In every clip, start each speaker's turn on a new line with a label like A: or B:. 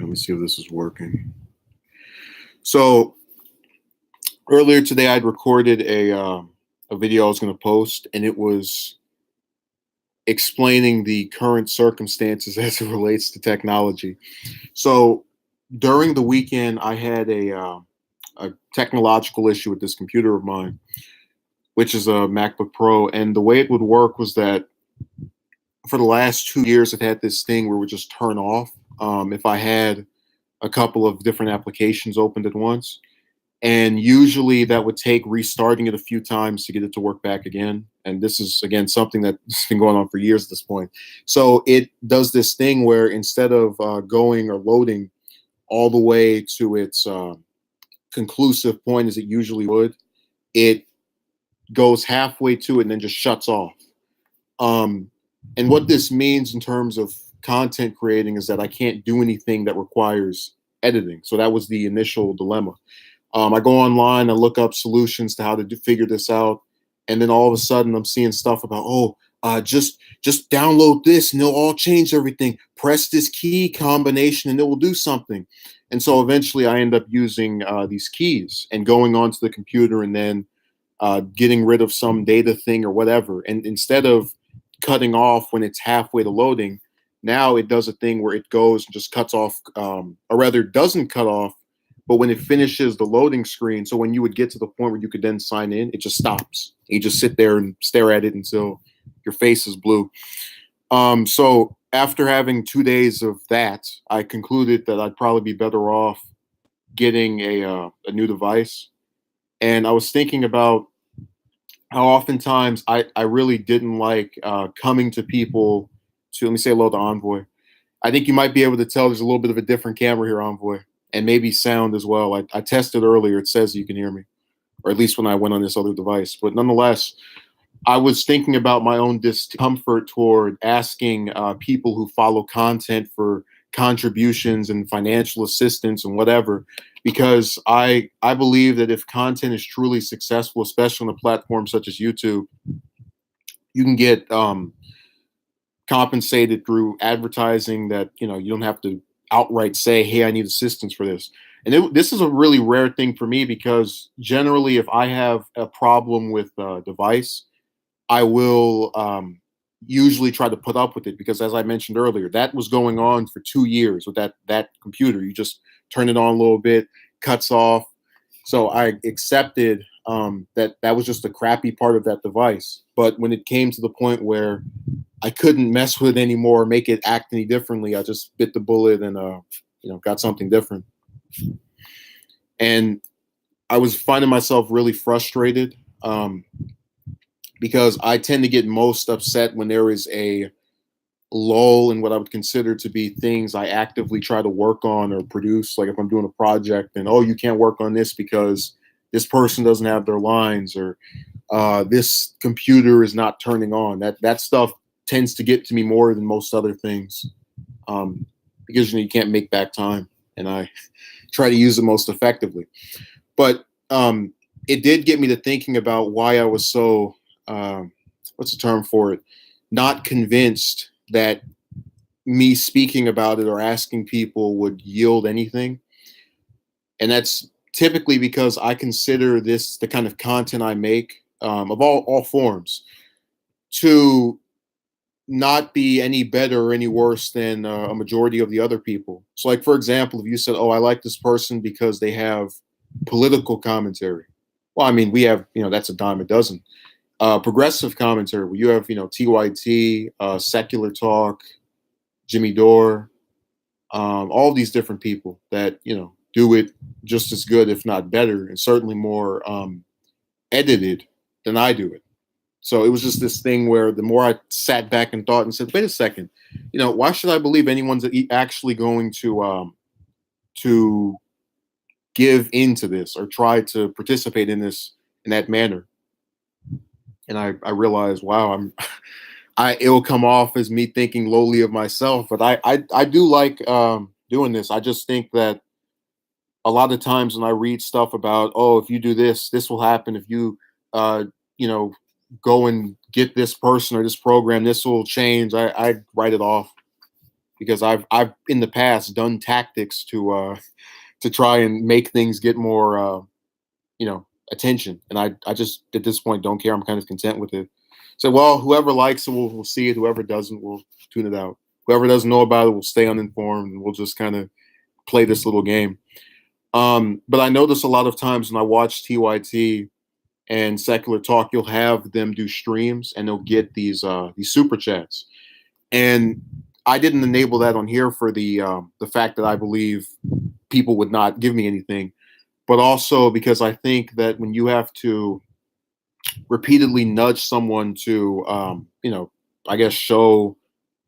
A: Let me see if this is working. So earlier today, I'd recorded a video I was going to post, and it was explaining the current circumstances as it relates to technology. So during the weekend, I had a technological issue with this computer of mine, which is a MacBook Pro, and the way it would work was that for the last 2 years, it had this thing where it would just turn off if I had a couple of different applications opened at once. And usually that would take restarting it a few times to get it to work back again. And this is, again, something that's been going on for years at this point. So it does this thing where instead of going or loading all the way to its conclusive point as it usually would, it goes halfway to it and then just shuts off. And what this means in terms of content creating is that I can't do anything that requires editing. So that was the initial dilemma. I go online, I look up solutions to how to figure this out, and then all of a sudden I'm seeing stuff about, just download this and it'll all change everything. Press this key combination and it will do something. And so eventually I end up using these keys and going onto the computer and then getting rid of some data thing or whatever. And instead of cutting off when it's halfway to loading, now it does a thing where it goes and just cuts off, or rather doesn't cut off, but when it finishes the loading screen, so when you would get to the point where you could then sign in, it just stops. You just sit there and stare at it until your face is blue. So after having 2 days of that, I concluded that I'd probably be better off getting a new device. And I was thinking about how oftentimes I really didn't like coming to people to, let me say hello to Envoy. I think you might be able to tell there's a little bit of a different camera here, Envoy, and maybe sound as well. I tested earlier. It says you can hear me, or at least when I went on this other device. But nonetheless, I was thinking about my own discomfort toward asking people who follow content for contributions and financial assistance and whatever, because I believe that if content is truly successful, especially on a platform such as YouTube, you can get compensated through advertising that you don't have to outright say, hey, I need assistance for this. And this is a really rare thing for me, because generally if I have a problem with a device, I will usually try to put up with it, because as I mentioned earlier, that was going on for 2 years with that computer. You just turn it on a little bit, cuts off. So I accepted that was just a crappy part of that device. But when it came to the point where I couldn't mess with it anymore, make it act any differently, I just bit the bullet and got something different. And I was finding myself really frustrated because I tend to get most upset when there is a lull in what I would consider to be things I actively try to work on or produce. Like if I'm doing a project and, you can't work on this because this person doesn't have their lines, or this computer is not turning on. That stuff tends to get to me more than most other things, because you can't make back time, and I try to use it most effectively. But it did get me to thinking about why I was so what's the term for it? Not convinced that me speaking about it or asking people would yield anything. And that's typically because I consider this the kind of content I make, of all forms, to not be any better or any worse than a majority of the other people. So like, for example, if you said, I like this person because they have political commentary. Well, I mean, we have, that's a dime a dozen. Progressive commentary, where you have, TYT, Secular Talk, Jimmy Dore, all these different people that, do it just as good, if not better, and certainly more edited than I do it. So it was just this thing where the more I sat back and thought and said, wait a second, why should I believe anyone's actually going to give into this or try to participate in this in that manner? And I realized, wow, it will come off as me thinking lowly of myself, but I do like doing this. I just think that a lot of times when I read stuff about, if you do this, this will happen. If you, go and get this person or this program, this will change. I write it off. because I've in the past done tactics to try and make things get more attention, and I just at this point don't care. I'm kind of content with it. So well, whoever likes it will see it. Whoever doesn't will tune it out. Whoever doesn't know about it will stay uninformed, and we'll just kind of play this little game. But I notice a lot of times when I watch TYT and Secular Talk, you'll have them do streams and they'll get these super chats. And I didn't enable that on here for the fact that I believe people would not give me anything, but also because I think that when you have to repeatedly nudge someone to I guess show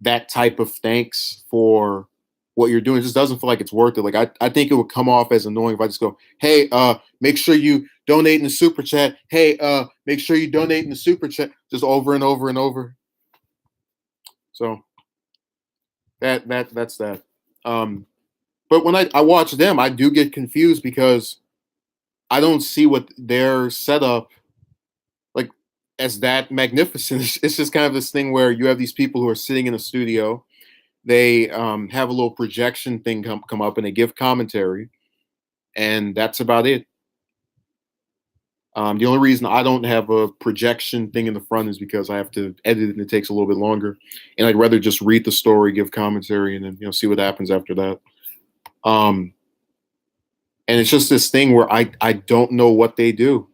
A: that type of thanks for what you're doing, it just doesn't feel like it's worth it. Like I think it would come off as annoying if I just go, hey, make sure you donate in the super chat. Hey, make sure you donate in the super chat, just over and over and over. So that's that. But when I watch them, I do get confused because I don't see what their setup like as that magnificent. It's just kind of this thing where you have these people who are sitting in a studio. They have a little projection thing come up and they give commentary, and that's about it. The only reason I don't have a projection thing in the front is because I have to edit it and it takes a little bit longer. And I'd rather just read the story, give commentary, and then see what happens after that. And it's just this thing where I don't know what they do.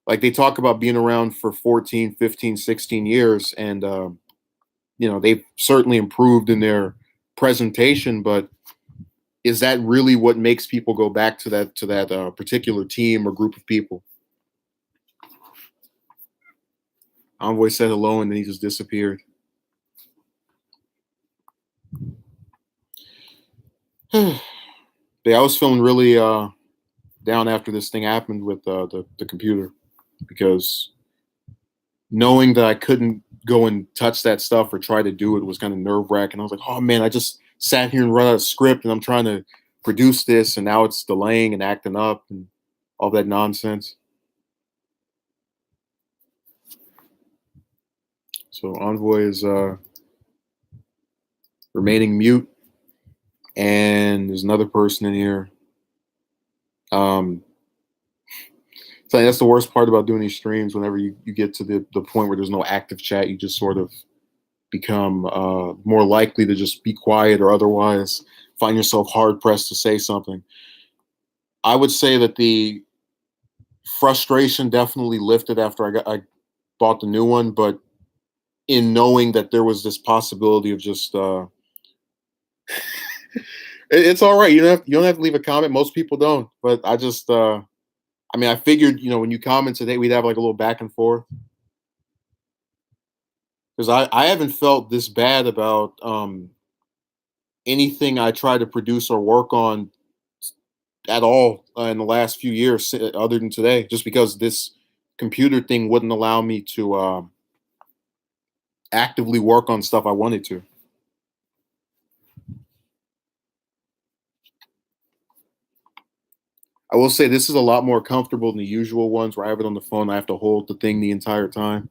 A: Like they talk about being around for 14, 15, 16 years, and they've certainly improved in their presentation, but is that really what makes people go back to that particular team or group of people? Envoy said hello and then he just disappeared. Yeah, I was feeling really down after this thing happened with the computer, because knowing that I couldn't go and touch that stuff or try to do it was kind of nerve wracking. I was like, oh man, I just sat here and wrote out a script and I'm trying to produce this and now it's delaying and acting up and all that nonsense. So Envoy is remaining mute, and there's another person in here. So that's the worst part about doing these streams. Whenever you get to the point where there's no active chat, you just sort of become more likely to just be quiet or otherwise find yourself hard pressed to say something. I would say that the frustration definitely lifted after I bought the new one, but in knowing that there was this possibility of just it's all right. You don't have to leave a comment. Most people don't, but I just I figured when you comment today, we'd have like a little back and forth, because I haven't felt this bad about anything I try to produce or work on at all in the last few years, other than today, just because this computer thing wouldn't allow me to actively work on stuff I wanted to. I will say this is a lot more comfortable than the usual ones where I have it on the phone. I have to hold the thing the entire time.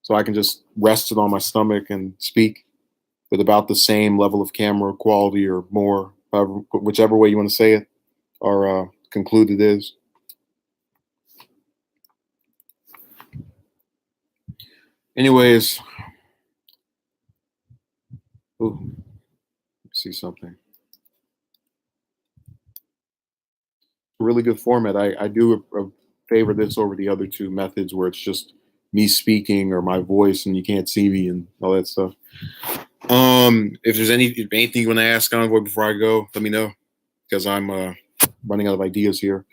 A: So I can just rest it on my stomach and speak with about the same level of camera quality or more, whichever way you want to say it or conclude it is. Anyways, ooh, let's see something. Really good format. I do favor this over the other two methods where it's just me speaking or my voice and you can't see me and all that stuff. If there's anything you want to ask Envoy before I go, let me know, because I'm running out of ideas here.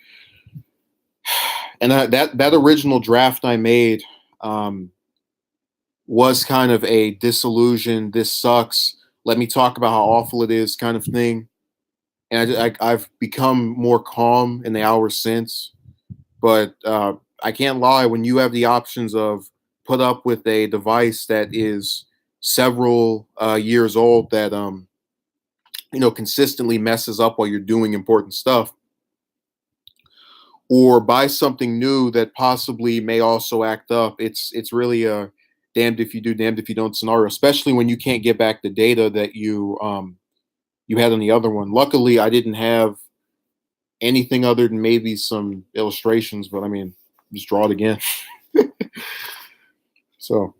A: And that original draft I made was kind of a disillusion. This sucks. Let me talk about how awful it is, kind of thing. And I've become more calm in the hours since. But I can't lie, when you have the options of put up with a device that is several years old that consistently messes up while you're doing important stuff, or buy something new that possibly may also act up, it's really a damned if you do, damned if you don't scenario, especially when you can't get back the data that you you had on the other one. Luckily, I didn't have anything other than maybe some illustrations, but I mean, just draw it again. So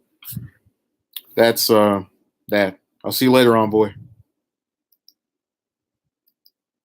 A: that's that. I'll see you later on, boy.